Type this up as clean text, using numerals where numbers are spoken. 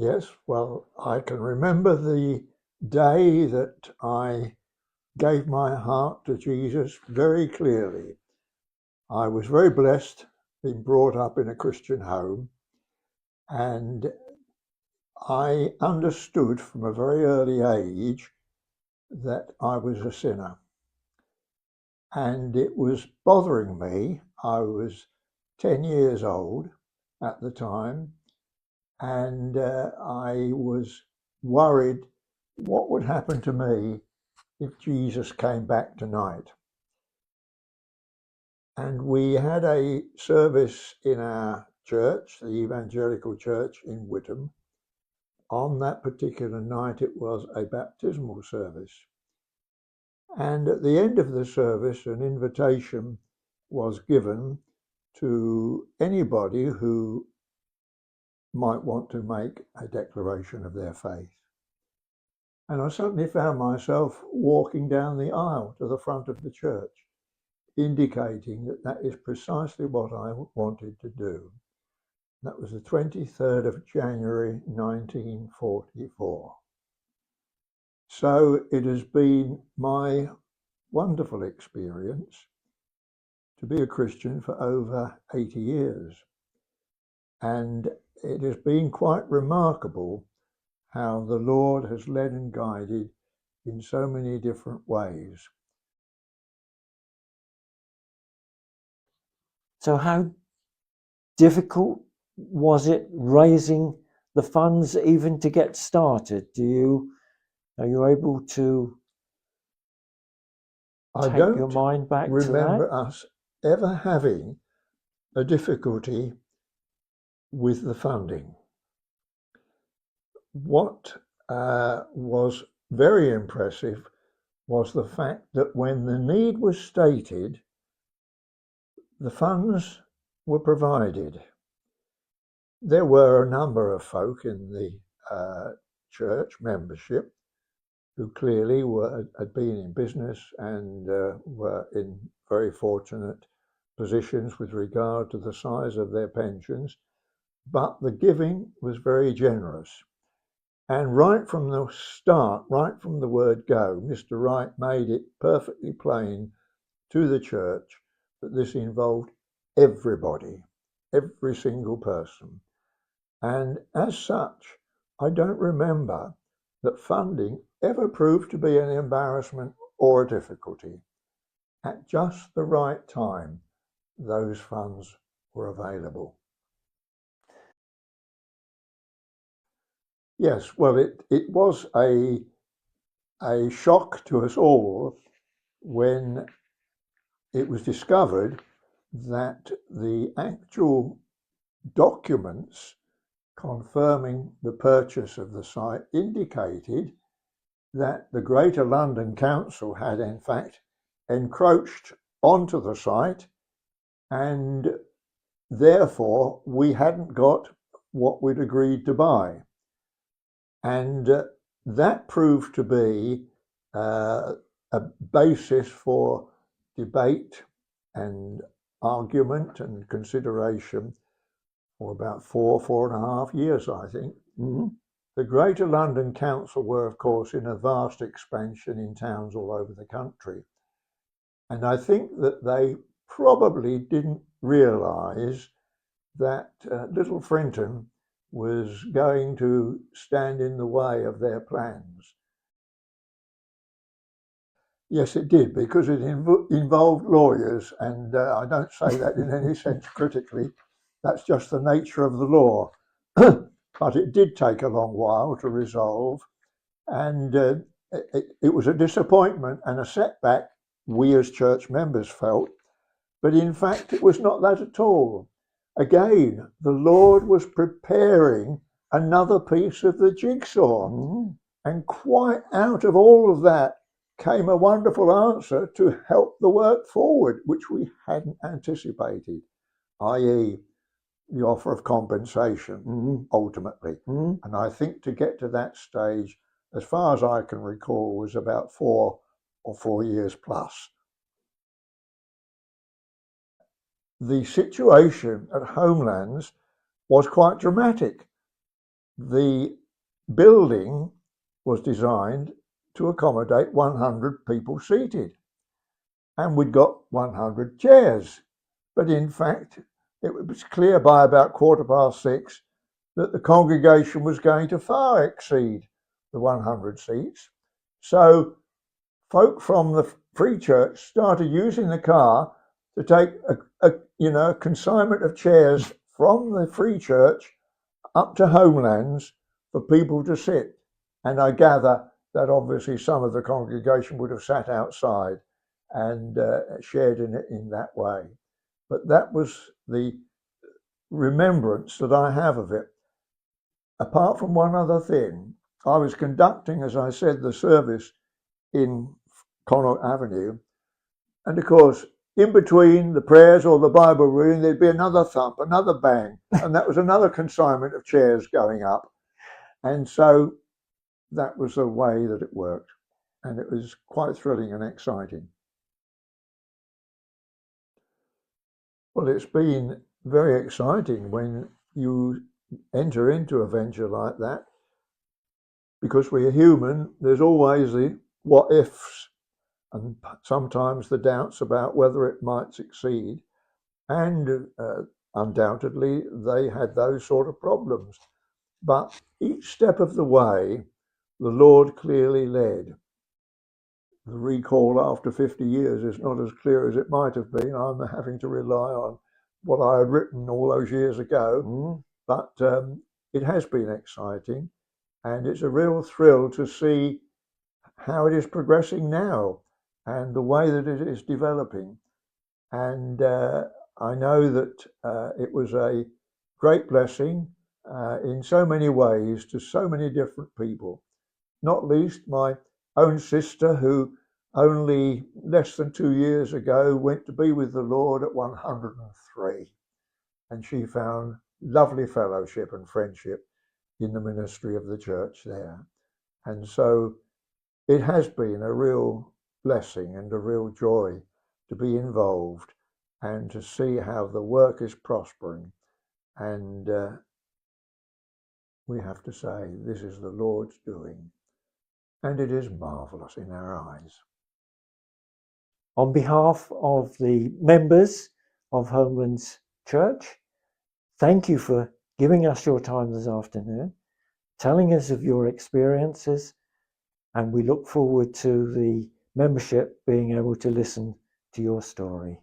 Yes, well, I can remember the day that I gave my heart to Jesus very clearly. I was very blessed, being brought up in a Christian home, and I understood from a very early age that I was a sinner. And it was bothering me. I was 10 years old at the time, and I was worried what would happen to me if Jesus came back tonight. And we had a service in our church, the Evangelical Church in Whittam. On that particular night, it was a baptismal service. And at the end of the service, an invitation was given to anybody who might want to make a declaration of their faith. And I suddenly found myself walking down the aisle to the front of the church, indicating that that is precisely what I wanted to do. That was the 23rd of January 1944. So it has been my wonderful experience to be a Christian for over 80 years. And it has been quite remarkable how the Lord has led and guided in so many different ways. So how difficult was it raising the funds even to get started? Are you able to take your mind back to that? I don't remember us ever having a difficulty with the funding. What was very impressive was the fact that when the need was stated, the funds were provided. There were a number of folk in the church membership who clearly had been in business and were in very fortunate positions with regard to the size of their pensions, but the giving was very generous. And right from the start, right from the word go, Mr. Wright made it perfectly plain to the church that this involved everybody, every single person. And as such, I don't remember that funding ever proved to be an embarrassment or a difficulty. At just the right time, those funds were available. Yes, well, it was a shock to us all when it was discovered that the actual documents confirming the purchase of the site indicated that the Greater London Council had in fact encroached onto the site, and therefore we hadn't got what we'd agreed to buy. And that proved to be a basis for debate and argument and consideration for about 4.5 years, I think. Mm-hmm. The Greater London Council were, of course, in a vast expansion in towns all over the country. And I think that they probably didn't realise that Little Frinton was going to stand in the way of their plans. Yes, it did, because it involved lawyers, and I don't say that in any sense critically. That's just the nature of the law. But it did take a long while to resolve, and it was a disappointment and a setback, we as church members felt, but in fact it was not that at all. Again, the Lord was preparing another piece of the jigsaw, and quite out of all of that came a wonderful answer to help the work forward, which we hadn't anticipated, i.e. the offer of compensation, ultimately. And I think to get to that stage, as far as I can recall, was about 4 years plus. The situation at Homelands was quite dramatic. the building was designed to accommodate 100 people seated, and we'd got 100 chairs. But in fact, it was clear by about 6:15 that the congregation was going to far exceed the 100 seats. So folk from the Free Church started using the car to take a consignment of chairs from the Free Church up to Homelands for people to sit. And I gather that obviously some of the congregation would have sat outside and shared in it in that way. But that was the remembrance that I have of it. Apart from one other thing, I was conducting, as I said, the service in Connaught Avenue, and of course, in between the prayers or the Bible reading, there'd be another thump, another bang, and that was another consignment of chairs going up. And so that was the way that it worked, and it was quite thrilling and exciting. Well, it's been very exciting when you enter into a venture like that, because we're human. There's always the what ifs and sometimes the doubts about whether it might succeed, and undoubtedly they had those sort of problems. But each step of the way, the Lord clearly led. The recall after 50 years is not as clear as it might have been. I'm having to rely on what I had written all those years ago. But it has been exciting, and it's a real thrill to see how it is progressing now and the way that it is developing. And I know that it was a great blessing in so many ways to so many different people, not least my own sister, who only less than 2 years ago went to be with the Lord at 103. And she found lovely fellowship and friendship in the ministry of the church there. And so it has been a real blessing and a real joy to be involved and to see how the work is prospering. And we have to say, this is the Lord's doing, and it is marvellous in our eyes. On behalf of the members of Homelands Church, thank you for giving us your time this afternoon, telling us of your experiences, and we look forward to the membership being able to listen to your story.